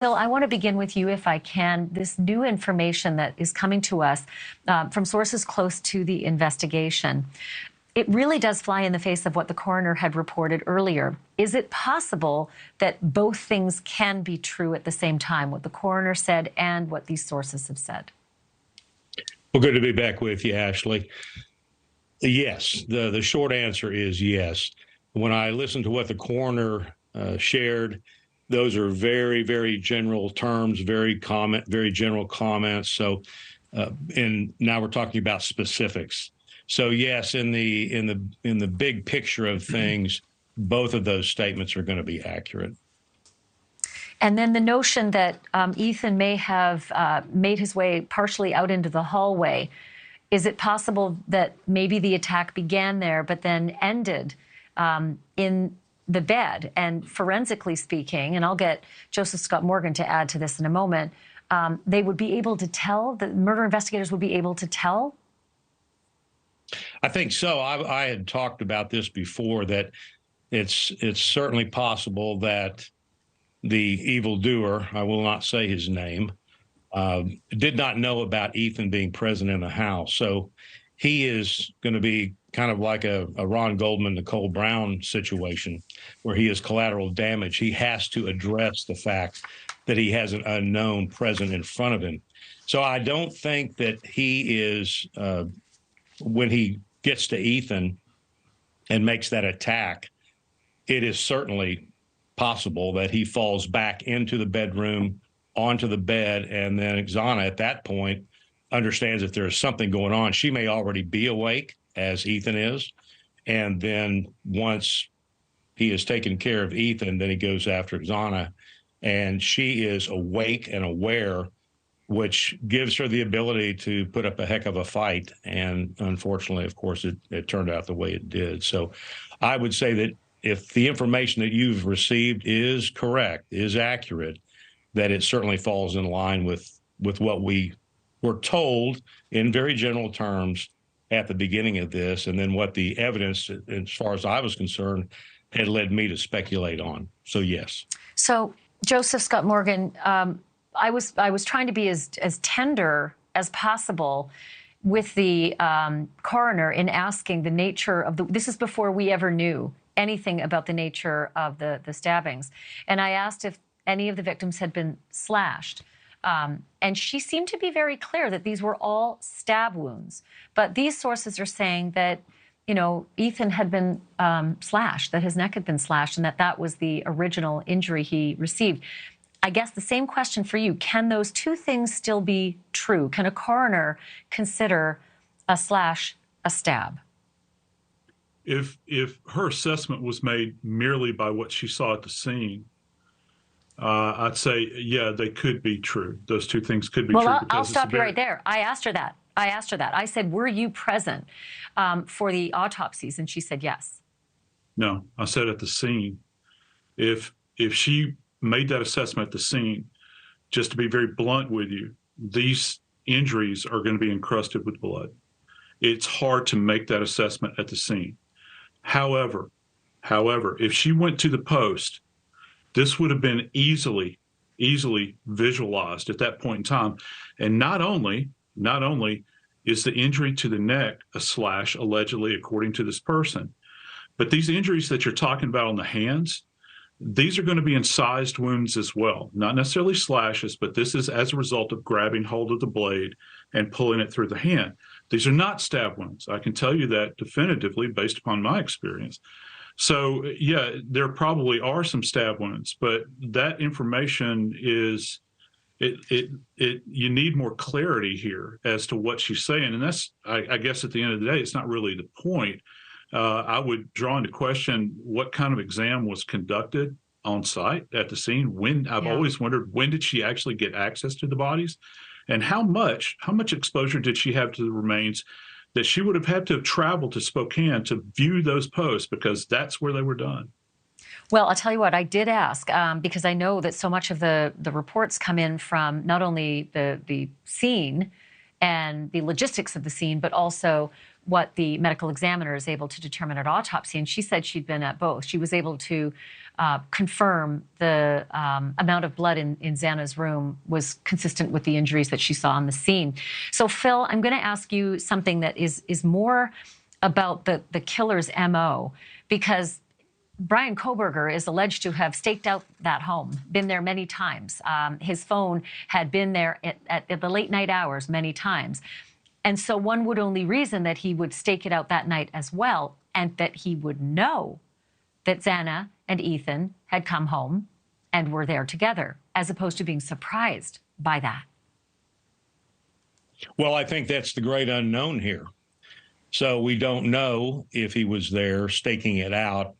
Bill, I want to begin with you, if I can. This new information that is coming to us from sources close to the investigation, it really does fly in the face of what the coroner had reported earlier. Is it possible that both things can be true at the same time, what the coroner said and what these sources have said? Well, good to be back with you, Ashleigh. Yes, the short answer is yes. When I listened to what the coroner shared, those are very, very general terms, very general comments. So, and now we're talking about specifics. So yes, in the big picture of things, both of those statements are going to be accurate. And then the notion that Ethan may have made his way partially out into the hallway, is it possible that maybe the attack began there but then ended in the bed? And forensically speaking, and I'll get Joseph Scott Morgan to add to this in a moment, they would be able to tell, the murder investigators would be able to tell? I think so. I had talked about this before, that it's certainly possible that the evildoer, I will not say his name, did not know about Ethan being present in the house. So he is going to be kind of like a Ron Goldman, Nicole Brown situation, where he is collateral damage. He has to address the fact that he has an unknown present in front of him. So I don't think that he is, when he gets to Ethan and makes that attack, it is certainly possible that he falls back into the bedroom, onto the bed, and then Xana at that point understands if there's something going on. She may already be awake, as Ethan is, and then once he has taken care of Ethan, then he goes after Xana, and she is awake and aware, which gives her the ability to put up a heck of a fight. And unfortunately, of course, it turned out the way it did. So I would say that if the information that you've received is correct, is accurate, that it certainly falls in line with what we were told in very general terms at the beginning of this, and then what the evidence, as far as I was concerned, had led me to speculate on. So yes. So Joseph Scott Morgan, I was trying to be as tender as possible with the coroner in asking the nature of this is before we ever knew anything about the nature of the stabbings. And I asked if any of the victims had been slashed. And she seemed to be very clear that these were all stab wounds. But these sources are saying that, you know, Ethan had been slashed, that his neck had been slashed, and that was the original injury he received. I guess the same question for you. Can those two things still be true? Can a coroner consider a slash a stab? If her assessment was made merely by what she saw at the scene, I'd say, yeah, they could be true. Those two things could be true. Well, I'll stop you right there. I asked her that. I said, were you present for the autopsies? And she said yes. No, I said at the scene. If she made that assessment at the scene, just to be very blunt with you, these injuries are going to be encrusted with blood. It's hard to make that assessment at the scene. However, if she went to the post, this would have been easily visualized at that point in time. And not only is the injury to the neck a slash, allegedly, according to this person, but these injuries that you're talking about on the hands, these are going to be incised wounds as well. Not necessarily slashes, but this is as a result of grabbing hold of the blade and pulling it through the hand. These are not stab wounds. I can tell you that definitively based upon my experience. So, yeah, there probably are some stab wounds, but that information is, you need more clarity here as to what she's saying. And that's, I guess at the end of the day, it's not really the point. I would draw into question what kind of exam was conducted on site at the scene. I've always wondered, when did she actually get access to the bodies? And how much exposure did she have to the remains that she would have had to have traveled to Spokane to view those posts, because that's where they were done? Well, I'll tell you what, I did ask, because I know that so much of the reports come in from not only the scene and the logistics of the scene, but also what the medical examiner is able to determine at autopsy. And she said she'd been at both. She was able to confirm the amount of blood in Xana's room was consistent with the injuries that she saw on the scene. So, Phil, I'm going to ask you something that is more about the killer's MO, because Bryan Kohberger is alleged to have staked out that home, been there many times. His phone had been there at the late night hours many times. And so one would only reason that he would stake it out that night as well, and that he would know that Xana and Ethan had come home and were there together, as opposed to being surprised by that. Well, I think that's the great unknown here. So we don't know if he was there staking it out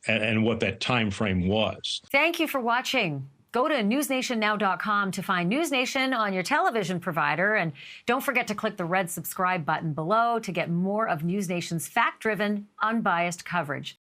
and what that time frame was. Thank you for watching. Go to newsnationnow.com to find NewsNation on your television provider. And don't forget to click the red subscribe button below to get more of NewsNation's fact-driven, unbiased coverage.